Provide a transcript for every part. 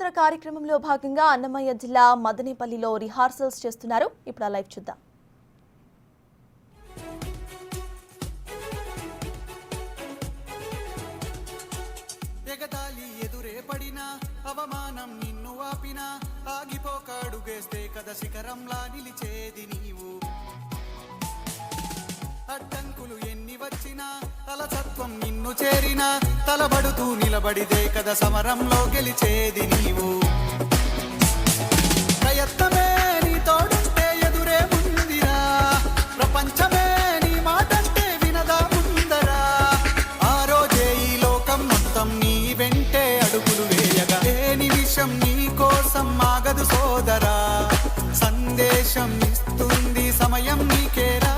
యోగాంధ్ర కార్యక్రమంలో భాగంగా అన్నమయ్య జిల్లా మదనేపల్లిలో రిహార్సల్స్ చేస్తున్నారు. ఇప్పుడు ఆ లైవ్ చూద్దాం. ఎగతాళి ఎదురే పడినా అవమానం నిన్ను ఆపినా ఆగిపోకాడుగేస్తే కథ శిఖరంలా నిలిచేది నీవు. అడ్డంకులు ఎన్ని వచ్చినా అలసత్వం నిన్ను చేరినా తలబడుతూ నిలబడిదే కథ సమరంలో గెలిచేది నీవు. ప్రయత్నమే నీ తోడుంటే ఎదురే ముందిరా, ప్రపంచమే నీ మాటంటే వినదా ముందరా. ఆ రోజే ఈ లోకం మొత్తం నీ వెంటే అడుగులు వేయగా ఏ నిమిషం నీ కోసం ఆగదు సోదరా. సందేశం ఇస్తుంది సమయం నీకేరా,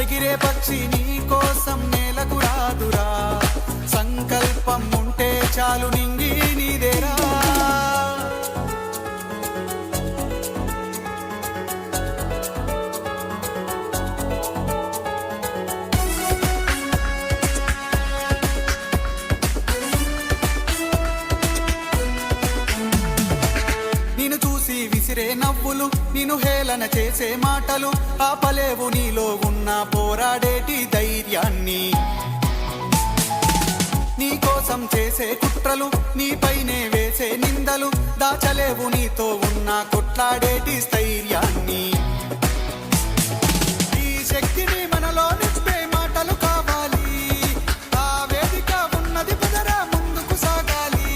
ఎగిరే పక్షి నీ కోసం నేలకు రాదురా. సంకల్పం ఉంటే చాలు నింగి నీదేరా. నిన్ను చూసి విసిరే నవ్వులు, నిన్ను హేళన చేసే మాటలు ఆపలేవు నీలో ఉన్న పోరాడేటి ధైర్యాన్ని. నీ కోసం చేసే కుట్రలు, నీపైనే వేసే నిందలు దాచలేవు నీతో ఉన్న కొట్లాడేటి స్థైర్యాన్ని. ఈ శక్తిని మనలో నింపే మాటలు కావాలి, ఆ వేదిక ఉన్నది పదరా ముందుకు సాగాలి.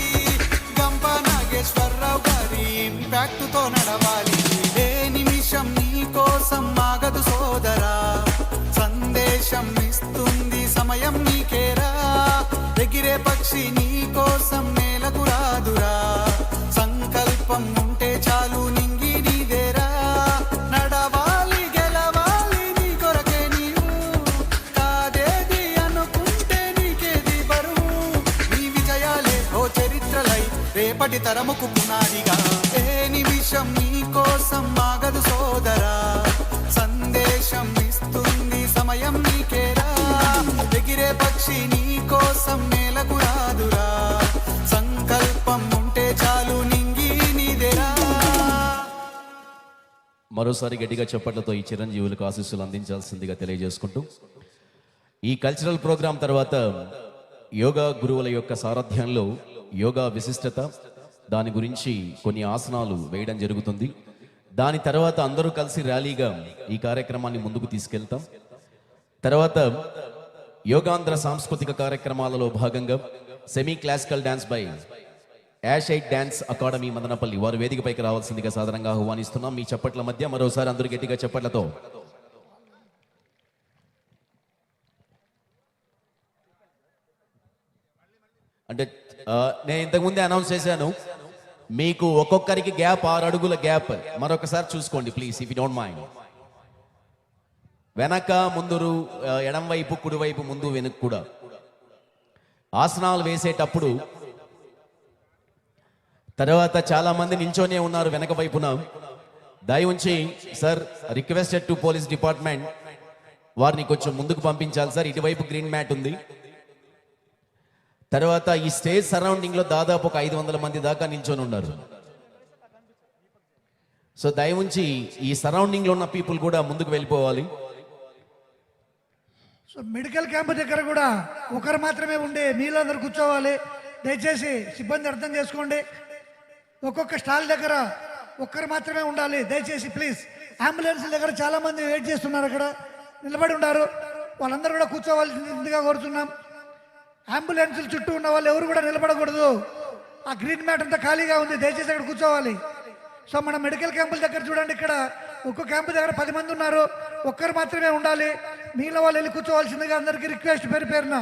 గంప నాగేశ్వరరావు గారి ఇంపాక్ట్ తో నడవాలి. ఏ నిమిషం నీ కోసం ఆగదు సోదరా, సందేశం ఇస్తుంది సమయం నీకేరా. ఎగిరే పక్షి నీ కోసం నేలకు రాదురా. సంకల్పం ఉంటే చాలు నింగి నీదేరా. నడవాలి గెలవాలి నీ కొరకే నీవు, కాదేది అనుకుంటే నీకేది బరువు. నీ విజయాలే ఓ చరిత్రలై రేపటి తరముకు పునాదిగా. ఏ నిమిషం నీ కోసం ఆగదు సోదరా, సందేశం ఇస్తుంది సమయం నీకేరా. ఎగిరే పక్షి నీ కోసం నేలకు రాదురా. సంకల్పం ఉంటే చాలు నింగి నీదేరా. మరోసారి గట్టిగా చప్పట్లతో ఈ చిరంజీవులకు ఆశీస్సులు అందించాల్సిందిగా తెలియజేసుకుంటూ, ఈ కల్చరల్ ప్రోగ్రాం తర్వాత యోగా గురువుల యొక్క సారథ్యంలో యోగా విశిష్టత, దాని గురించి కొన్ని ఆసనాలు వేయడం జరుగుతుంది. దాని తర్వాత అందరూ కలిసి ర్యాలీగా ఈ కార్యక్రమాన్ని ముందుకు తీసుకెళ్తాం. తర్వాత యోగాంధ్ర సాంస్కృతిక కార్యక్రమాలలో భాగంగా సెమీ క్లాసికల్ డాన్స్ బై యాషైట్ డాన్స్ అకాడమీ మదనపల్లి వారు వేదికపైకి రావాల్సిందిగా సాధారణంగా ఆహ్వానిస్తున్నాం. మీ చప్పట్ల మధ్య మరోసారి అందరూ గట్టిగా చప్పట్లతో అంటే నేను ఇంతకుముందే అనౌన్స్ చేశాను, మీకు ఒక్కొక్కరికి గ్యాప్ 6 అడుగుల గ్యాప్. మరొకసారి చూసుకోండి please, if you don't mind. వెనక ముందురు, ఎడం వైపు కుడివైపు, ముందు వెనుక కూడా ఆసనాలు వేసేటప్పుడు. తర్వాత చాలా మంది నిల్చొనే ఉన్నారు వెనక వైపున. దయ ఉంచి sir, requested to police department వారిని కొంచెం ముందుకు పంపించాలి సార్. ఇటువైపు గ్రీన్ మ్యాట్ ఉంది. తర్వాత ఈ స్టేజ్ సరౌండింగ్ లో దాదాపు ఒక 500 మంది దాకా నిల్చొని ఉన్నారు. సో దయ ఉంచి ఈ సరౌండింగ్ లో ఉన్న పీపుల్ కూడా ముందుకు వెళ్ళిపోవాలి. సో మెడికల్ క్యాంప్ దగ్గర కూడా ఒకరు మాత్రమే ఉండి మీలో అందరు కూర్చోవాలి. దయచేసి సిబ్బంది అర్థం చేసుకోండి. ఒక్కొక్క స్టాల్ దగ్గర ఒక్కరు మాత్రమే ఉండాలి దయచేసి ప్లీజ్. అంబులెన్స్ దగ్గర చాలా మంది వెయిట్ చేస్తున్నారు, అక్కడ నిలబడి ఉన్నారు. వాళ్ళందరూ కూడా కూర్చోవాల్సిందిగా కోరుతున్నాం. అంబులెన్సుల చుట్టూ ఉన్న వాళ్ళు ఎవరు కూడా నిలబడకూడదు. ఆ గ్రీన్ మ్యాట్ అంతా ఖాళీగా ఉంది, దయచేసి అక్కడ కూర్చోవాలి. సో మన మెడికల్ క్యాంపుల దగ్గర చూడండి, ఇక్కడ ఒక్కో క్యాంపు దగ్గర 10 మంది ఉన్నారు, ఒక్కరు మాత్రమే ఉండాలి. మీలో వాళ్ళు వెళ్ళి కూర్చోవాల్సిందిగా అందరికీ రిక్వెస్ట్ పేరు పేరున.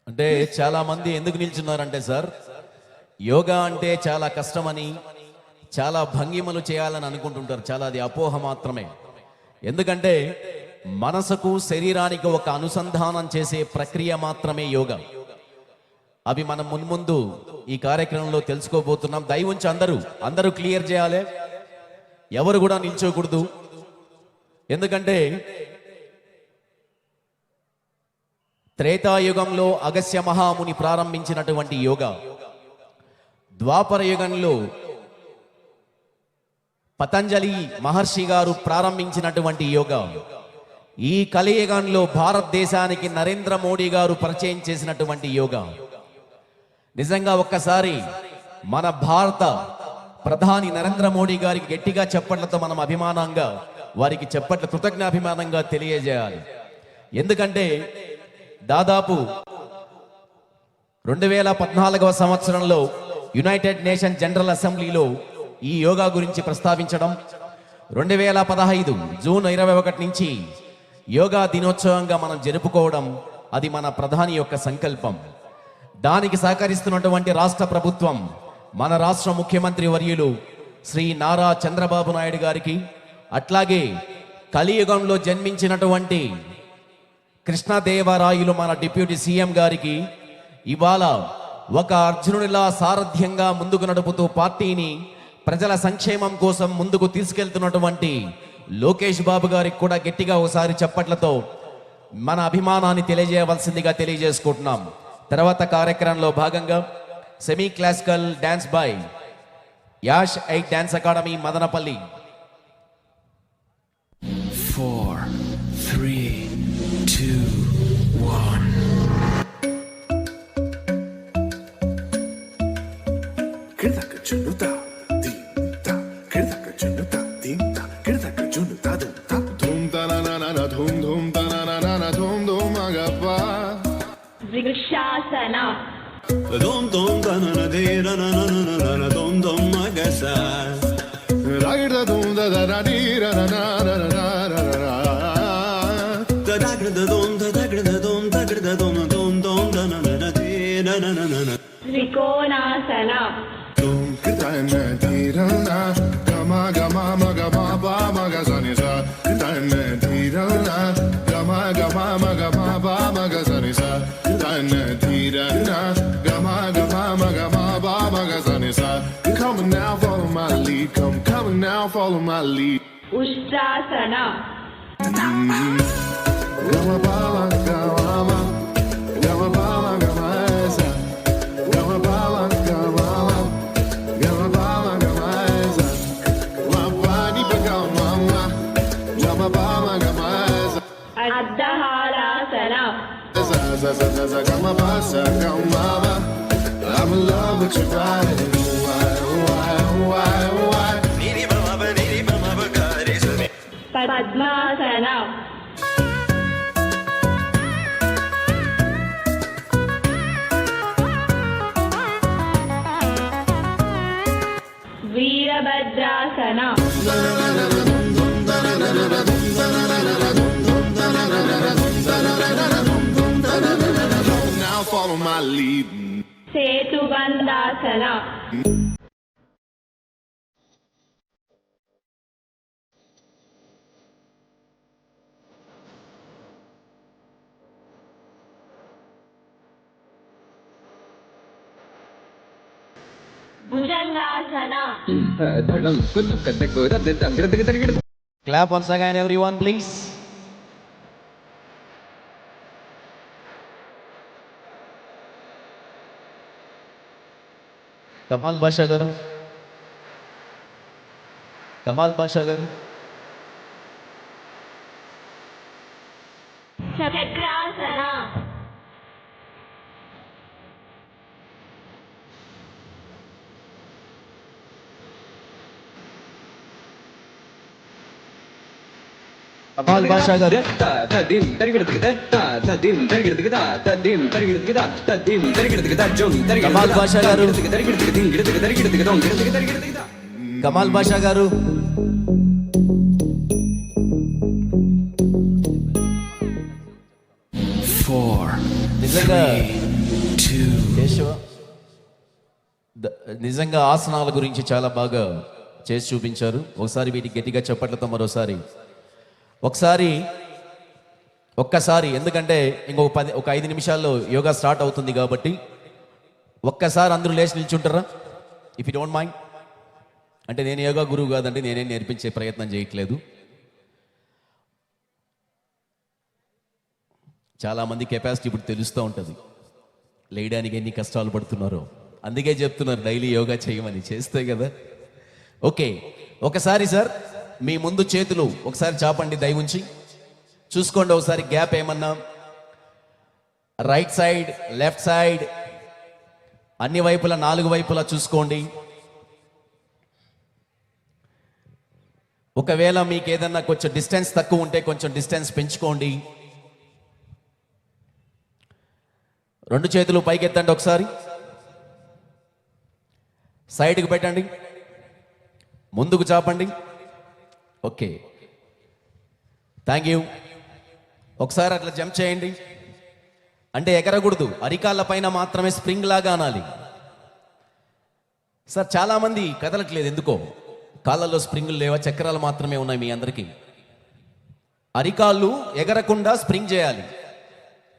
అంటే చాలా మంది ఎందుకు నిల్చున్నారంటే సార్, యోగా అంటే చాలా కష్టమని, చాలా భంగిమలు చేయాలని అనుకుంటుంటారు. చాలా అది అపోహ మాత్రమే. ఎందుకంటే మనసుకు శరీరానికి ఒక అనుసంధానం చేసే ప్రక్రియ మాత్రమే యోగా. అవి మనం మున్ముందు ఈ కార్యక్రమంలో తెలుసుకోబోతున్నాం. దయ ఉంచి అందరూ క్లియర్ చేయాలి, ఎవరు కూడా నిల్చోకూడదు. ఎందుకంటే త్రేతాయుగంలో అగస్త్య మహాముని ప్రారంభించినటువంటి యోగా ద్వాపర యుగంలో పతంజలి మహర్షి గారు ప్రారంభించినటువంటి యోగా ఈ కలియుగంలో భారతదేశానికి నరేంద్ర మోడీ గారు పరిచయం చేసినటువంటి యోగా. నిజంగా ఒక్కసారి మన భారత ప్రధాని నరేంద్ర మోడీ గారికి గట్టిగా చప్పట్లతో మనం అభిమానంగా వారికి చప్పట్ల కృతజ్ఞాభిమానంగా తెలియజేయాలి. ఎందుకంటే దాదాపు 2014వ సంవత్సరంలో యునైటెడ్ నేషన్ జనరల్ అసెంబ్లీలో ఈ యోగా గురించి ప్రస్తావించడం, 2015 జూన్ 21 నుంచి యోగా దినోత్సవంగా మనం జరుపుకోవడం, అది మన ప్రధాని యొక్క సంకల్పం. దానికి సహకరిస్తున్నటువంటి రాష్ట్ర ప్రభుత్వం, మన రాష్ట్ర ముఖ్యమంత్రి వర్యులు శ్రీ నారా చంద్రబాబు నాయుడు గారికి, అట్లాగే కలియుగంలో జన్మించినటువంటి కృష్ణదేవరాయలు మన డిప్యూటీ సీఎం గారికి, ఇవాళ ఒక అర్జునుడిలా సారథ్యంగా ముందుకు నడుపుతూ పార్టీని ప్రజల సంక్షేమం కోసం ముందుకు తీసుకెళ్తున్నటువంటి లోకేష్ బాబు గారికి కూడా గట్టిగా ఒకసారి చప్పట్లతో మన అభిమానాన్ని తెలియజేయవలసిందిగా తెలియజేసుకుంటున్నాం. తర్వాత కార్యక్రమంలో భాగంగా సెమీ క్లాసికల్ డాన్స్ బై యాష్ ఐట్ dance academy Madanapalle. 4, 3, 2, 1. Kirdaka chunuta, dinta. Kirdaka chunuta, dinta. Kirdaka chunuta, dunta. Dhum ta na na na na, dhum dhum ta na na na na, dhum dhum agappa. Vrikshasana. Dhum dhum ta na na de na na na na na na, dhum dhum agasa. Ragda dhum da da da di ra na na na na na na na. Da da da dhum da da da dhum da da dhum dhum dhum da na na na de na na na na. Trikonasana. Dhum kitana dhirana, gama gama maga ma ba maga sani sa. Kitana dhirana, gama gama maga ma ba maga sani sa. Kitana dhirana, gama gama maga ma ba maga sani sa. Come now, follow my lead. Come now, follow my lead. Ustrasana. Gama ba gama, gama ba gama sa. Gama ba gama, gama ba gama sa. Ma ba di ba gama, gama ba gama sa. Adhaharasana. Sa sa sa sa sa gama ba sa gama ba. I'm in love with your body. Why? Padmasana. Veerabhadrasana. Now follow my lead. Setubandhasana. Bhujangasana. Clap once again, everyone, please. Kamal Basha garu. Kamal Basha garu. Chakrasana. Kamal Basha garu. Kamal Basha garu. Kamal Basha garu. నిజంగా కేశవ నిజంగా ఆసనాల గురించి చాలా బాగా చేసి చూపించారు. ఒకసారి వీటికి గట్టిగా చప్పట్లతో మరోసారి ఒక్కసారి ఎందుకంటే ఒక 5 నిమిషాల్లో యోగా స్టార్ట్ అవుతుంది కాబట్టి ఒక్కసారి అందరూ లేచి నిల్చుంటారా, ఇఫ్ యూ డోంట్ మైండ్. అంటే నేను యోగా గురువు కాదండి, నేనేం నేర్పించే ప్రయత్నం చేయట్లేదు. చాలామంది కెపాసిటీ ఇప్పుడు తెలుస్తూ ఉంటుంది, లేయడానికి ఎన్ని కష్టాలు పడుతున్నారో. అందుకే చెప్తున్నారు డైలీ యోగా చేయమని, చేస్తే కదా. ఓకే, ఒకసారి సార్ మీ ముందు చేతులు ఒకసారి చాపండి దయ ఉంచి, చూసుకోండి ఒకసారి గ్యాప్ ఏమన్నా, రైట్ సైడ్ లెఫ్ట్ సైడ్ అన్ని వైపులా 4 వైపులా చూసుకోండి. ఒకవేళ మీకు ఏదన్నా కొంచెం డిస్టెన్స్ తక్కువ ఉంటే కొంచెం డిస్టెన్స్ పెంచుకోండి. 2 చేతులు పైకి ఎత్తండి, ఒకసారి సైడ్కి పెట్టండి, ముందుకు చాపండి. Okay, thank you. ఒకసారి అట్లా జంప్ చేయండి, అంటే ఎగరకూడదు, అరికాళ్ళ పైన మాత్రమే స్ప్రింగ్ లాగా అనాలి. సార్ చాలామంది కదలట్లేదు ఎందుకో, కాళ్ళల్లో స్ప్రింగులు లేవా, చక్రాలు మాత్రమే ఉన్నాయి మీ అందరికీ. అరికాళ్ళు ఎగరకుండా స్ప్రింగ్ చేయాలి.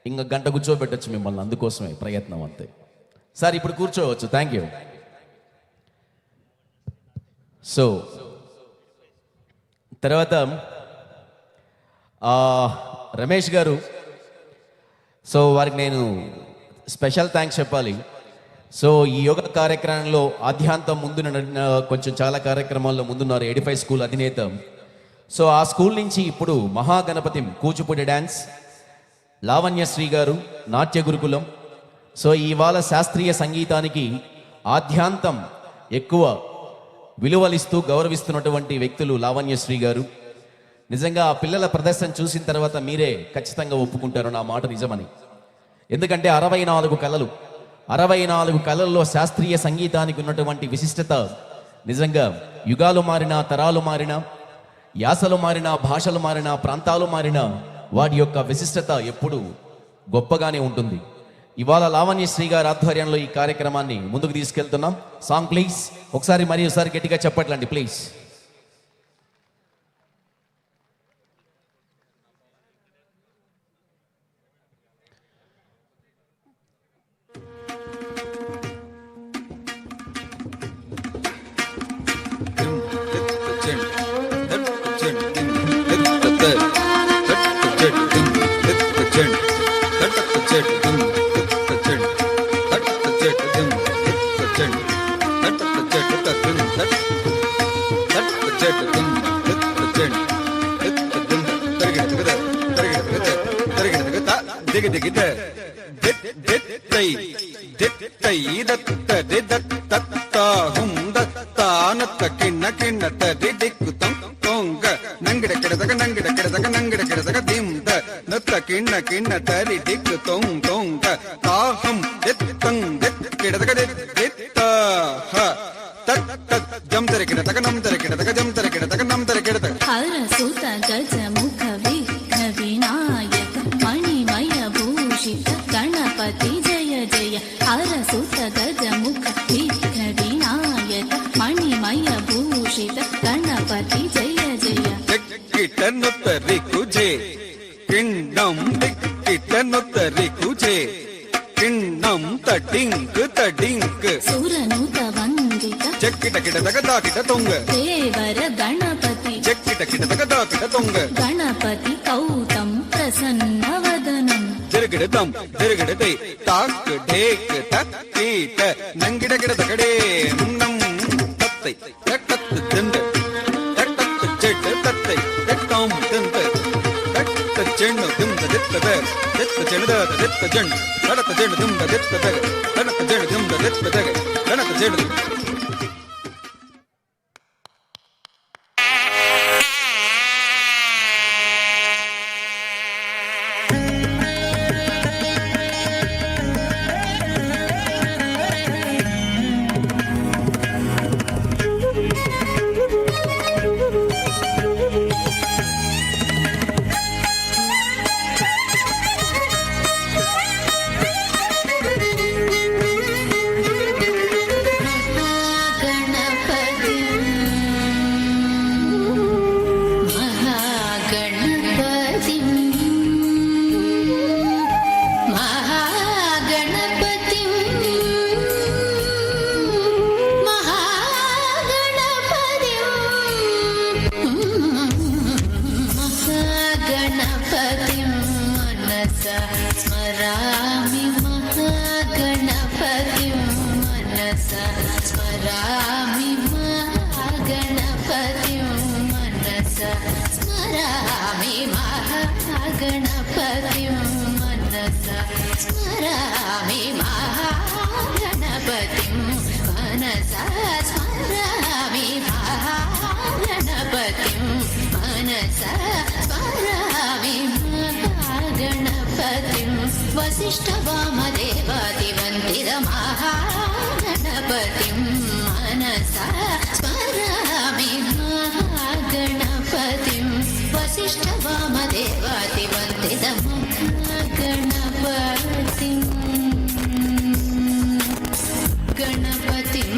ఇంకా గంట కూర్చోబెట్టచ్చు మిమ్మల్ని, అందుకోసమే ప్రయత్నం అంతే. సార్ ఇప్పుడు కూర్చోవచ్చు, థ్యాంక్ యూ. సో తర్వాత రమేష్ గారు, సో వారికి నేను స్పెషల్ థ్యాంక్స్ చెప్పాలి. సో ఈ యోగా కార్యక్రమంలో ఆద్యాంతం ముందు కొంచెం చాలా కార్యక్రమాల్లో ముందున్నారు, 85 స్కూల్ అధినేత. సో ఆ స్కూల్ నుంచి ఇప్పుడు మహాగణపతి కూచిపూడి డ్యాన్స్, లావణ్యశ్రీ గారు నాట్య గురుకులం. సో ఇవాళ శాస్త్రీయ సంగీతానికి ఆద్యాంతం ఎక్కువ విలువలిస్తూ గౌరవిస్తున్నటువంటి వ్యక్తులు లావణ్యశ్రీ గారు. నిజంగా ఆ పిల్లల ప్రదర్శన చూసిన తర్వాత మీరే ఖచ్చితంగా ఒప్పుకుంటారు నా మాట నిజమని. ఎందుకంటే 64 కళలు, 64 కళల్లో శాస్త్రీయ సంగీతానికి ఉన్నటువంటి విశిష్టత నిజంగా యుగాలు మారినా, తరాలు మారినా, యాసలు మారినా, భాషలు మారినా, ప్రాంతాలు మారినా వాటి యొక్క విశిష్టత ఎప్పుడు గొప్పగానే ఉంటుంది. ఇవాళ లావణ్యశ్రీ గారి ఆధ్వర్యంలో ఈ కార్యక్రమాన్ని ముందుకు తీసుకెళ్తున్నాం. సాంగ్ ప్లీజ్, ఒకసారి మరి ఒకసారి గట్టిగా చెప్పట్లండి ప్లీజ్. హరసుత గజముఖ విఘ్న వినాయక మణిమయ భూషిత గణపతి జయ జయ. హరసుత గజముఖ విఘ్న వినాయక మణిమయ భూషిత గణపతి జయ జయ. దిక్కిటనుతరి కుజే కిండం, దిక్కిటనుతరి కుజే కిండం, తడింక్ తడింక్ సురనుత వందిత చెక్కిట కిట తగదాకిట తొంగ దేవర గణపతి చెక్కిట కిట తగదాకిట తొంగ గణపతి కౌతం ప్రసన్న వదనం తిరగడతాం తిరగడతే తాక్ ఢేక్ తక్కీట నంగిడ గిడ తగడే నం తత్తై తక్కత్ దింద తక్కత్ చెట్ తత్తై తక్కాం దింద తక్క చెన్ను దింద దిత్తద దిత్త చెన్నుద దిత్త చెన్ను తడత చెన్ను దింద దిత్తద తడత చెన్ను దింద దిత్తద తడత చెన్ను. स्मरामि महागणपतिं स्मरामि महागणपतिं मनसा स्मरामि महागणपतिं मनसा स्मरामि महागणपतिं मनसा स्मरामि महागणपतिं मनसा स्मरामि महागणपतिं वसिष्ठवामदेवादिवन्दितमहागणपतिं मनसा स्मरामि महागणपतिं वसिष्ठवामदेवादिवन्दितमहागणपतिं गणपतिं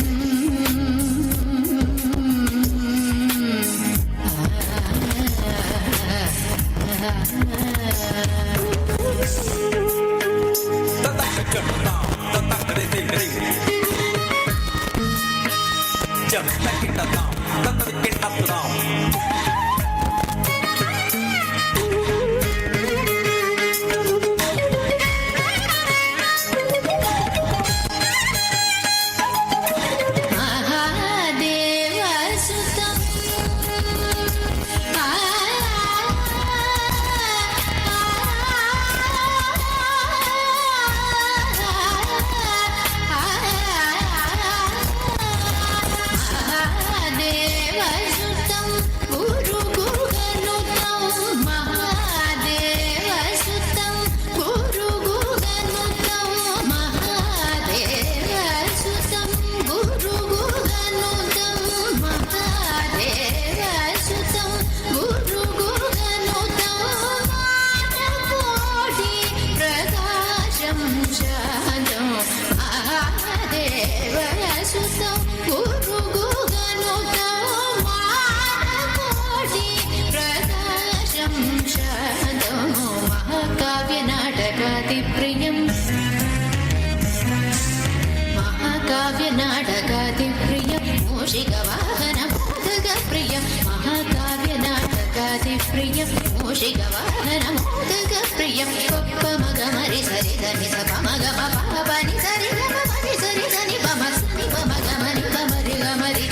महाकाव्यनाटकादिप्रियं मूषिकवाहनमोदकप्रियं महाकाव्यनाटकादिप्रियं मूषिकवाहनमोदकप्रियं पप्पमगमरि सरिधनि सपमगमपनि सरिगमरि सरिधनि पमसनि पमगमरि पमरि गमरि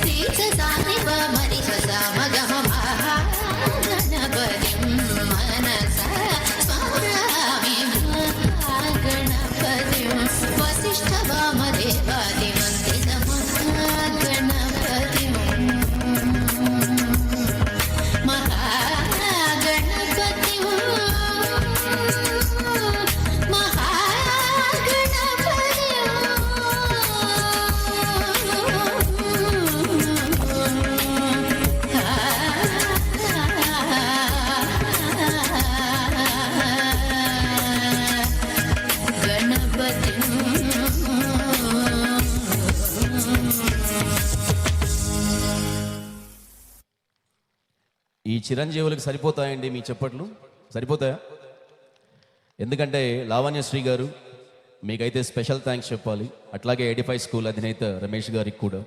रीस सानि पमरि ससामगम महागणपतिं मनसा स्मरामि महागणपतिं वसिष्ठवामदेवादिवन्दितमहागणपतिं महागणपतिं ఈ చిరంజీవులకు సరిపోతాయండి మీ చప్పట్లు? సరిపోతాయా? ఎందుకంటే లావణ్యశ్రీ గారు మీకైతే స్పెషల్ థ్యాంక్స్ చెప్పాలి, అట్లాగే 85 స్కూల్ అధినేత రమేష్ గారికి కూడా.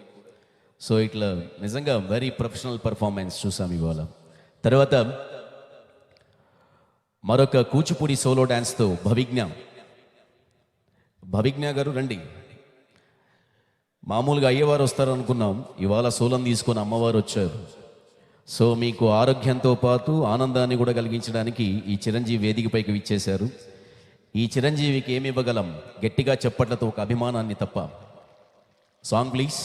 సో ఇట్లా నిజంగా వెరీ ప్రొఫెషనల్ పర్ఫార్మెన్స్ చూసాం ఇవాళ. తర్వాత మరొక కూచిపూడి సోలో డ్యాన్స్తో భవిజ్ఞ గారు రండి. మామూలుగా అయ్యవారు వస్తారు అనుకున్నాం, ఇవాళ సోలం తీసుకొని అమ్మవారు వచ్చారు. సో మీకు ఆరోగ్యంతో పాటు ఆనందాన్ని కూడా కలిగించడానికి ఈ చిరంజీవి వేదికపైకి విచ్చేశారు. ఈ చిరంజీవికి ఏమి ఇవ్వగలం? గట్టిగా చప్పట్లతో ఒక అభిమానాన్ని తప్ప. Song please.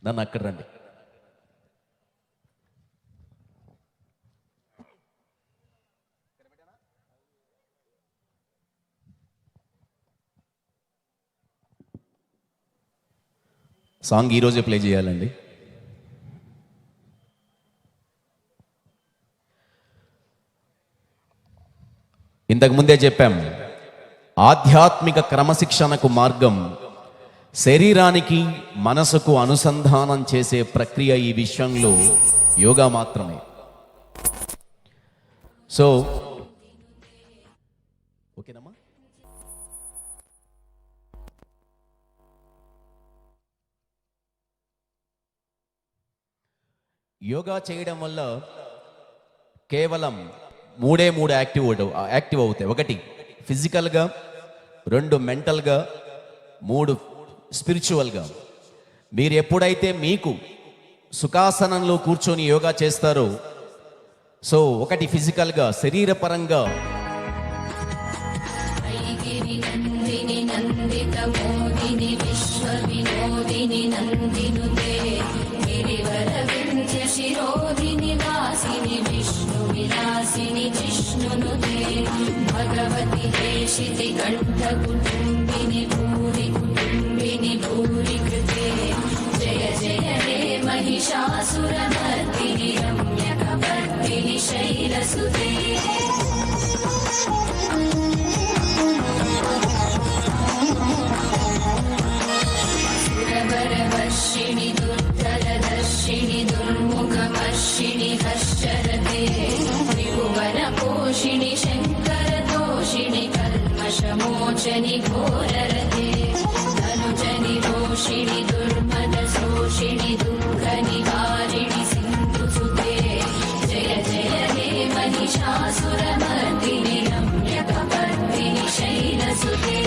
నన్ను అక్కడ రండి. సాంగ్ ఈరోజే ప్లే చేయాలండి. ఇంతకుముందే చెప్పాం, ఆధ్యాత్మిక క్రమశిక్షణకు మార్గం శరీరానికి మనసుకు అనుసంధానం చేసే ప్రక్రియ ఈ విషయంలో యోగా మాత్రమే. సో ఓకేనమ్మా. యోగా చేయడం వల్ల కేవలం మూడే యాక్టివ్ అవుతాయి. ఒకటి ఫిజికల్గా, రెండు మెంటల్గా, మూడు స్పిరిచువల్గా. మీరు ఎప్పుడైతే మీకు సుఖాసనంలో కూర్చొని యోగా చేస్తారో, సో ఒకటి ఫిజికల్గా శరీరపరంగా ఐగిరి నందిని నందిత మోదిని విశ్వ వినోదిని నందినుతే గిరివర వింధ్య శిరోధిని వాసిని విష్ణు విలాసిని జిష్ణునుతే భగవతి దేశితి కంఠ కుటుంబిని భూరి కుటుంబిని భూరి కృతే జయ జయ హే महिषासुरमर्दिनि रम्यकपर्दिनि शैलसुते सुरवरवर्षिणि दुर्धरदर्शिनि दुर्मुखमर्षिणि हर्षरते त्रिभुवनपोषिणि शङ्करतोषिणि कल्मषमोचनि घोररते धनुजनि रोषिणि दुर्मदशोषिणि दुःखनिवारिणि सिन्धुसुते जय जय हे महिषासुरमर्दिनि रम्यकपर्दिनि शैलसुते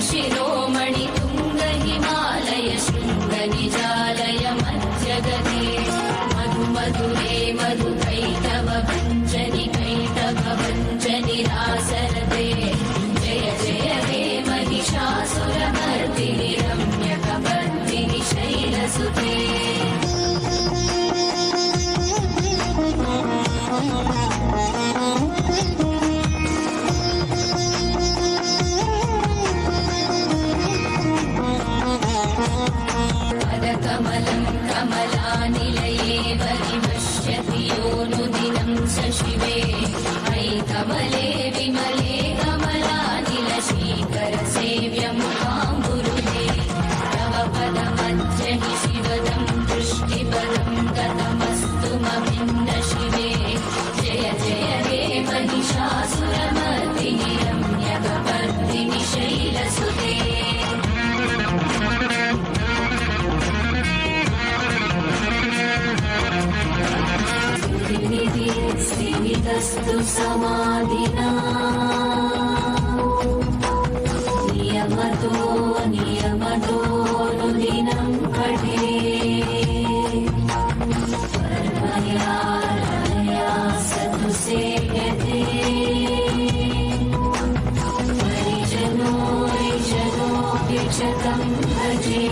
शिरोमणि तुंग हिमालय शृंग निजालय मध्यगते मधु मधुरे मधु कैटव भञ्जनि कैटभ भञ्जनि रासरते जय जय हे महिषासुरमर्दिनि रम्यकपर्दिनि शैलसुते कमलं कमलानिलये परिपश्यति योनुदिनं शशिवे अयि कमले विमले कमलानिलशीकरसेव्यमुखाम्बुरुहे तव पदमध्यहि शिवदं दृष्टिपदं गतमस्तु मभिन्न शिवे जय जय हे महिषासुरमर्दिनि रम्यकपर्दिनि शैलसुते स्थितस्तु समाधिना नियमतो नियमतो नुदिनं कटे परमया रमया सतु सेव्यते परिजनो रिजनो विचतं भजे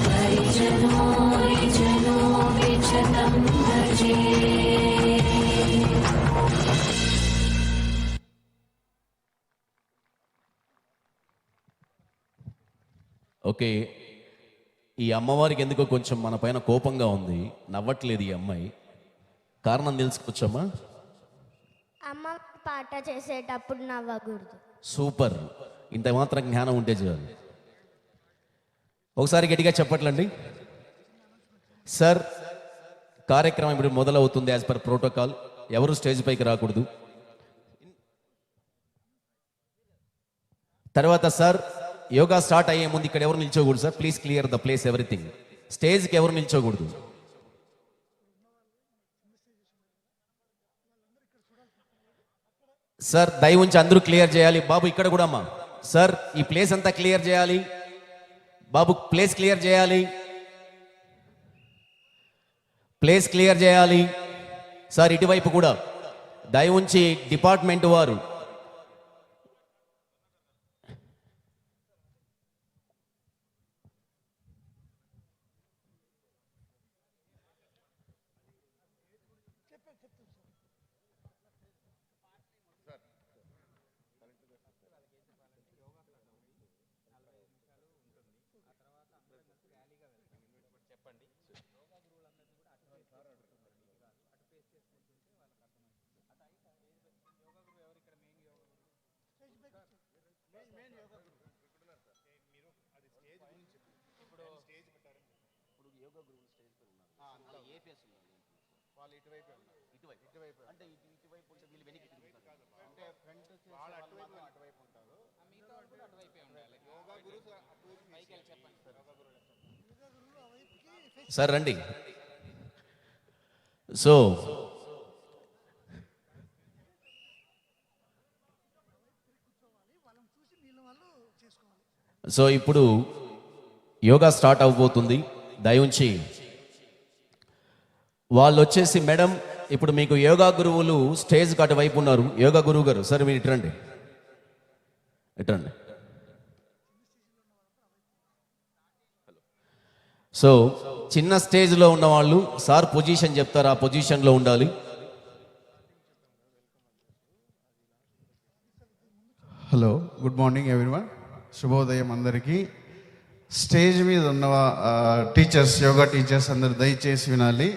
परिजनो रिजनो विचतं भजे ఓకే. ఈ అమ్మవారికి ఎందుకో కొంచెం మన పైన కోపంగా ఉంది, నవ్వట్లేదు ఈ అమ్మాయి. కారణం తెలుసుకోవచ్చమ్మా? అమ్మ పాట చేసేటప్పుడు నవ్వకూడదు. సూపర్, ఇంత మాత్రం జ్ఞానం ఉంటే చాలు. ఒకసారి గట్టిగా చెప్పట్లండి. సార్, కార్యక్రమం ఇప్పుడు మొదలవుతుంది. యాజ్ పర్ ప్రోటోకాల్ ఎవరు స్టేజ్ పైకి రాకూడదు. తర్వాత సార్, యోగా స్టార్ట్ అయ్యే ముందు ఇక్కడ ఎవరు నిల్చోకూడదు sir. Please clear the place, everything. స్టేజ్కి ఎవరు నిల్చోకూడదు సార్. దయ ఉంచి అందరూ క్లియర్ చేయాలి. బాబు ఇక్కడ కూడా అమ్మా. సార్, ఈ ప్లేస్ అంతా క్లియర్ చేయాలి. బాబు ప్లేస్ క్లియర్ చేయాలి, ప్లేస్ క్లియర్ చేయాలి. సార్, ఇటువైపు కూడా దయ ఉంచి డిపార్ట్మెంట్ వారు సార్ రండి. సో ఇప్పుడు యోగా స్టార్ట్ అవబోతుంది. దయవుంచి వాళ్ళు వచ్చేసి, మేడం ఇప్పుడు మీకు యోగా గురువులు స్టేజ్ అటువైపు ఉన్నారు. యోగా గురువు గారు సార్ మీరు ఇట్రండి, ఇట్రండి. సో చిన్న స్టేజ్లో ఉన్న వాళ్ళు సార్ పొజిషన్ చెప్తారు, ఆ పొజిషన్లో ఉండాలి. Hello, good morning everyone. శుభోదయం అందరికీ. స్టేజ్ మీద ఉన్న టీచర్స్, యోగా టీచర్స్ అందరు దయచేసి వినాలి.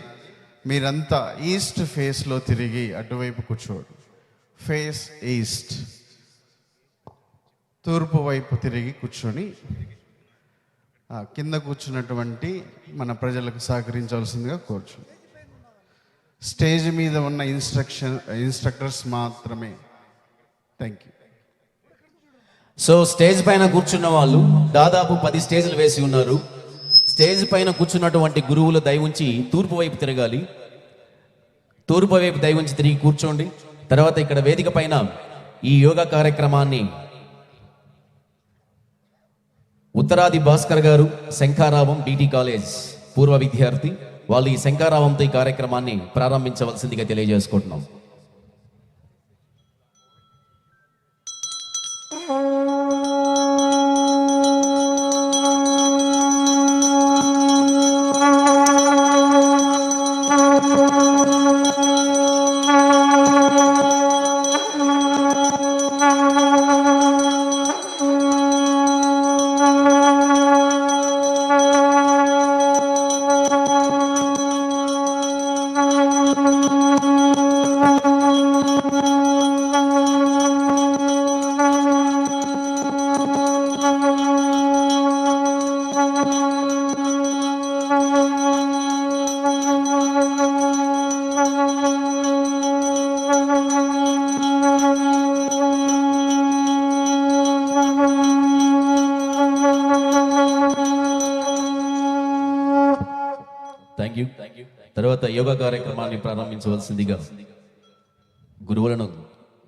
మీరంతా ఈస్ట్ ఫేస్లో తిరిగి అటువైపు కూర్చోడు. ఫేస్ ఈస్ట్, తూర్పు వైపు తిరిగి కూర్చొని కింద కూర్చున్నటువంటి మన ప్రజలకు సహకరించాల్సిందిగా కోరుచున్నాను. స్టేజ్ మీద ఉన్న ఇన్స్ట్రక్టర్స్ మాత్రమే. Thank you. సో స్టేజ్ పైన కూర్చున్న వాళ్ళు దాదాపు 10 స్టేజ్లు వేసి ఉన్నారు. స్టేజ్ పైన కూర్చున్నటువంటి గురువులు దయ ఉంచి తూర్పు వైపు తిరగాలి. తూర్పు వైపు దయ ఉంచి తిరిగి కూర్చోండి. తర్వాత ఇక్కడ వేదిక పైన ఈ యోగా కార్యక్రమాన్ని ఉత్తరాది భాస్కర్ గారు, శంఖారావం డిటి కాలేజ్ పూర్వ విద్యార్థి, వాళ్ళు ఈ శంఖారావంతో ఈ కార్యక్రమాన్ని ప్రారంభించవలసిందిగా తెలియజేసుకుంటున్నాం. Thank you. తర్వాత యోగా కార్యక్రమాన్ని ప్రారంభించవలసిందిగా గురువులను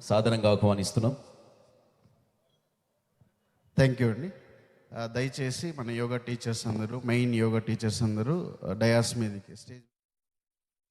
సాదరంగా ఆహ్వానిస్తున్నాం. థ్యాంక్ యూ అండి. దయచేసి మన యోగా టీచర్స్ అందరూ, మెయిన్ యోగా టీచర్స్ అందరూ డయాస్ మీదకి, స్టేజ్